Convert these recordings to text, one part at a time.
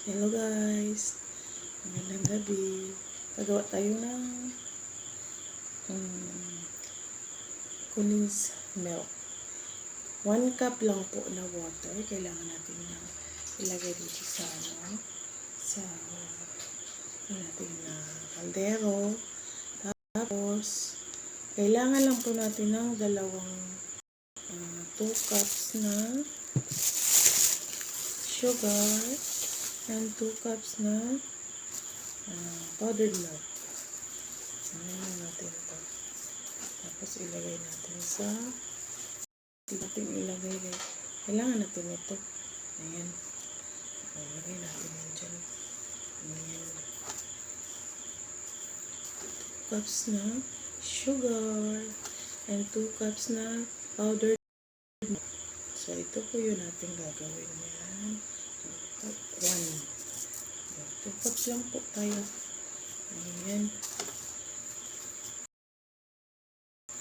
Hello guys, magandang gabi. Gagawa tayo ng kunis milk. 1 cup lang po na water. Kailangan natin na ilagay dito sa natin na kaldero. Tapos, kailangan lang po natin ng dalawang 2 cups na sugar and 2 cups na powdered milk. Ayan natin ito. Tapos ilagay natin sa ilagay. Kailangan natin ito. Ayan. Ilagay natin yan dyan. Ayan. 2 cups na sugar and 2 cups na powdered milk. So, ito po yun natin gagawin yan. 2 cups lang po tayo. Ayan.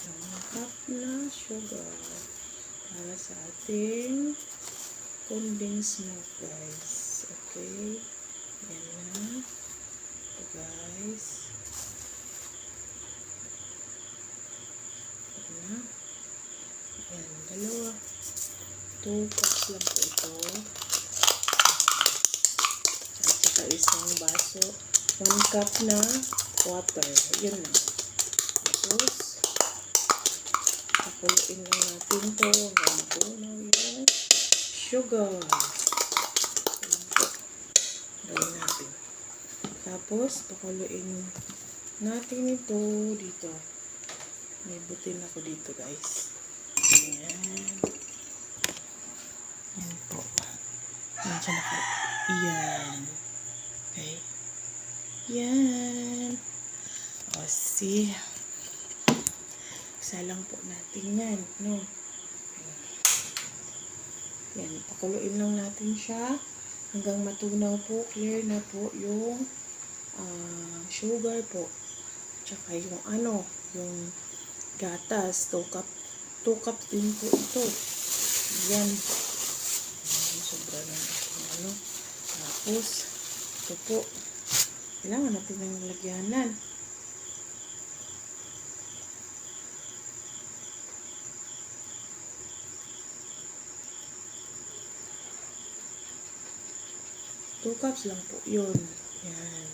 1 cup na sugar para sa ating condensed milk, guys. Okay. Ayan na. Ito, guys. Ayan na. Ayan, dalawa. 2 cups lang po ito. At saka isang baso. 1 cup na water. Yun na. Tapos, pakuluin lang natin ito hanggang matunaw yung sugar. Gawin natin. Tapos, pakuluin natin ito dito. May butin ako dito, guys. Ayan. Ayan po. Ayan siya naka. Ayan. Okay. Ayan. O, see. Isa lang po natin yan, no? Yan, pakuluin lang natin siya hanggang matunaw po, clear na po yung sugar po. Tsaka yung yung gatas, 2 cups din po ito. Yan. Sobra lang natin, Tapos, ito po. Kailangan natin ng lagyanan. Two cups lang po yun. Yan.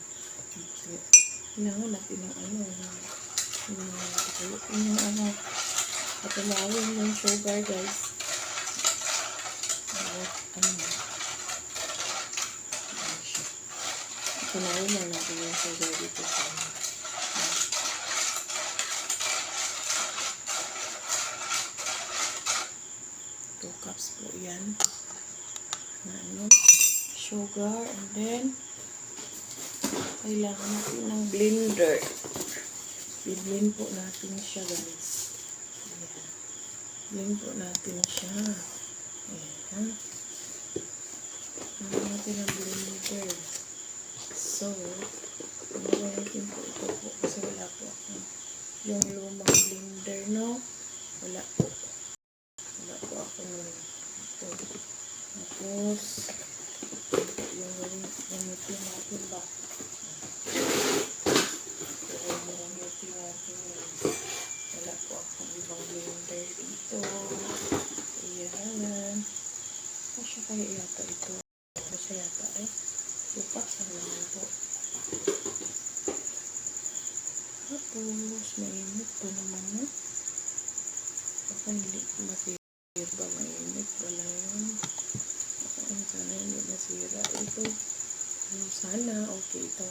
Kailangan natin ng patunawin yung sugar, guys. Patunawin na natin yung sugar dito sa 2 cups po yan. Sugar, and then kailangan natin ng blender. I-blend po natin siya, guys. Ayan. Blend po natin siya. Ayan. Kailangan natin ng blender. So, natin po ito po kasi wala po ako yung lumang blender, no? Wala po. Wala po ako nun. Ito. Tapos, yung gamitin natin ba? Gamitin natin wala po akong ibang blender dito. Ayan. Kasya kaya yata ito. Kasya yata Lupas na naman po. Tapos, mainit pa naman na. Baka hindi masira ba? Mainit pa na yun. Sana hindi nasira ito. Sana okay ito.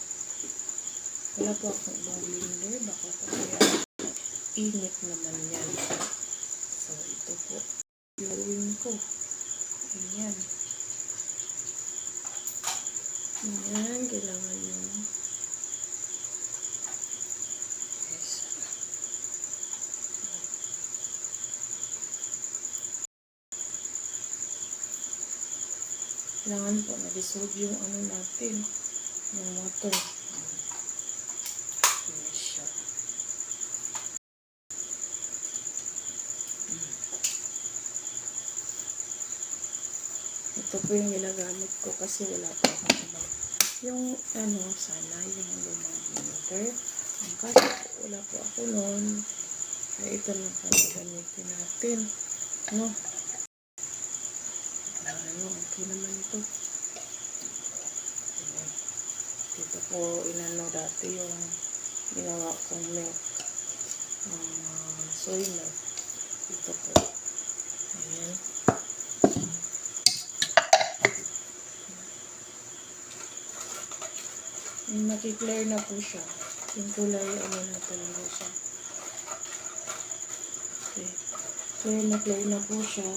Wala po akong ibang blender. Baka kaya init naman yan. So, ito po. Gawin ko. Ayan. Ayan. Kailangan yung kailangan po na-dissolve yung natin, yung water. Ayan siya. Ito ito po yung ginagamit ko kasi wala po akong ibang. Yung sana yung lumang vinegar. Ang kaso po, wala po ako nun. Kaya ito na po gamitin natin. No? Okay naman ito. Dito po inano dati yung ginawa kong milk. Soy milk. Ito po. Ayan. Nakiklear na po siya. Yung kulay, na talaga siya. Okay. Clear na po siya.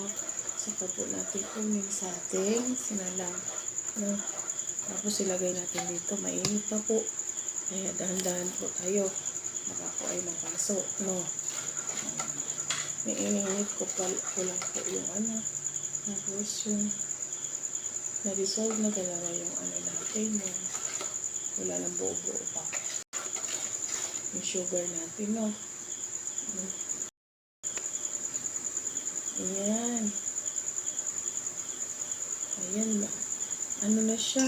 Saka po natin kunin sa ating sinalang. No? Tapos ilagay natin dito. Mainit pa po. Kaya dahan-dahan po tayo. Baka po ay mapaso. No? Mainit ko lang po yung Tapos yung na-dissolve na talaga yung natin. Yung wala lang buo-buo pa. Yung sugar natin, no? Ayan. Ayan ba? Ano na siya?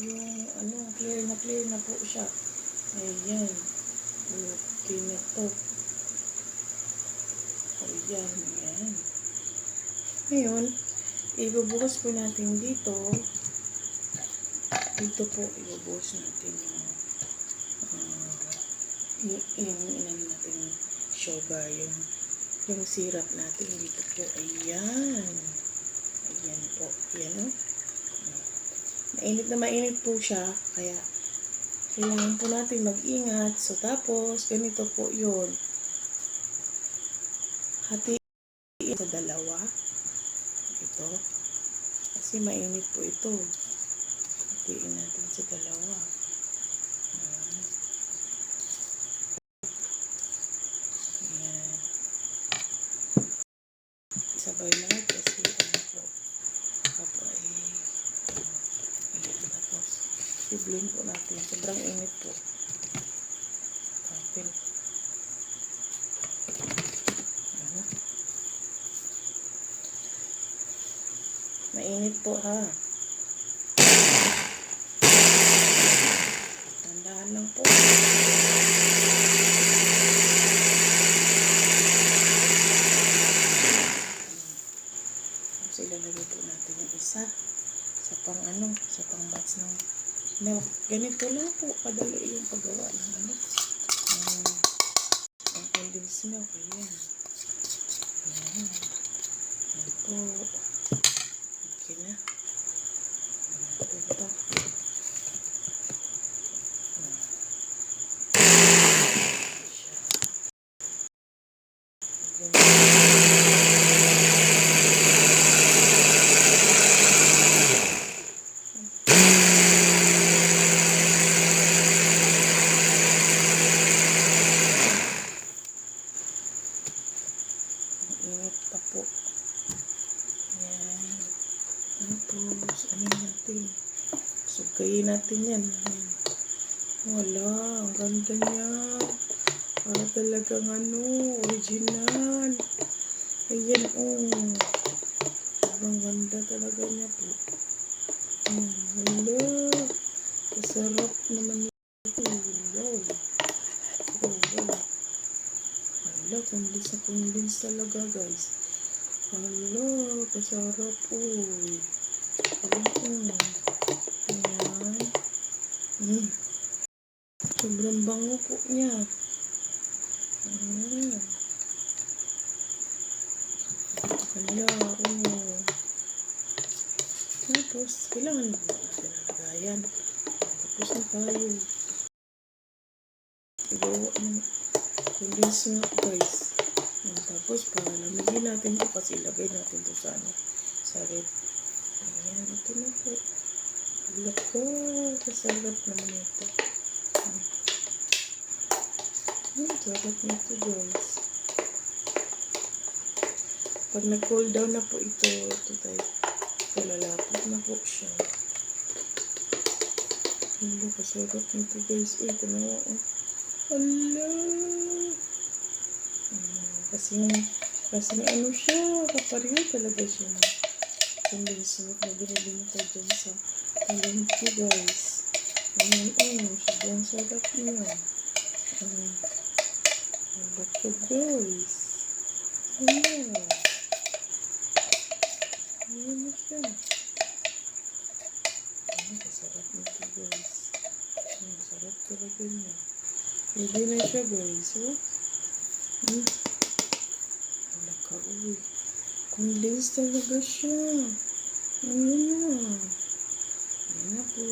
Yung clear na po siya. Ayan. Okay na to. Ayan, ayan. Ngayon, ibubuhos po natin dito. Dito po, ibubuhos natin yung natin sugar, yung syrup natin dito po. Ayan. Ayan po. Ayan, no? Mainit po siya, kaya kailangan po natin mag-ingat. So, tapos, ganito po yun. Hatiin sa dalawa. Ito. Kasi mainit po ito. Hatiin natin sa dalawa. Ayan. Sabay lahat kasi po. Kapag tapos, i-blend po natin. Sobrang init po. Tapin. Mainit po ha. Tandaan lang po. Tapos ilalagay po natin yung isa sa pang batch ng milk. Ganito lang po kadali yung paggawa ng ang condensed milk. Ayan. Ayan. Ayan po. Okay na. Ito. Init pa po. Ayan. Tapos, natin? Sugayin natin yan. Ayan. Wala, ang ganda niya. Para talagang original. Ayan, ang ganda talaga niya po. Wala. Kasarap naman ito. Wow. Wala, kundins talaga, guys. Wala, kasarap po. Ayan. Sobrang bango po niya. Wala, Tapos, kailangan mo natin ang lagayan. Tapos na tayo. Igawa ng condensed milk, guys. Tapos, palamigin natin ito kasi ilagay natin ito sa rep. Ayan, ito na po. Lako, kasarap naman ito. Sarap nito, guys. Pag nag-cool down na po ito tayo. Lalapot na po siya. Kasarap nito, guys. Ito na nga, Hala. Kasi siya, kapariyo talaga siya. condensed milk na binibinta dyan sa palengke, guys. Ayan, sobrang sarap niya. Ba't guys? Ayan. Ayan na siya. Sarap nito, guys. Sarap talaga niya. Pwede na siya, guys. Wala ka, uy. Condensed talaga siya. Ayan na. Ayan na po.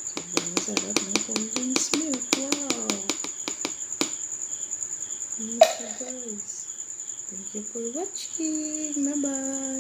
Sobrang sarap ng condensed milk. Wow. Ayan na siya, guys. Thank you for watching. Bye-bye.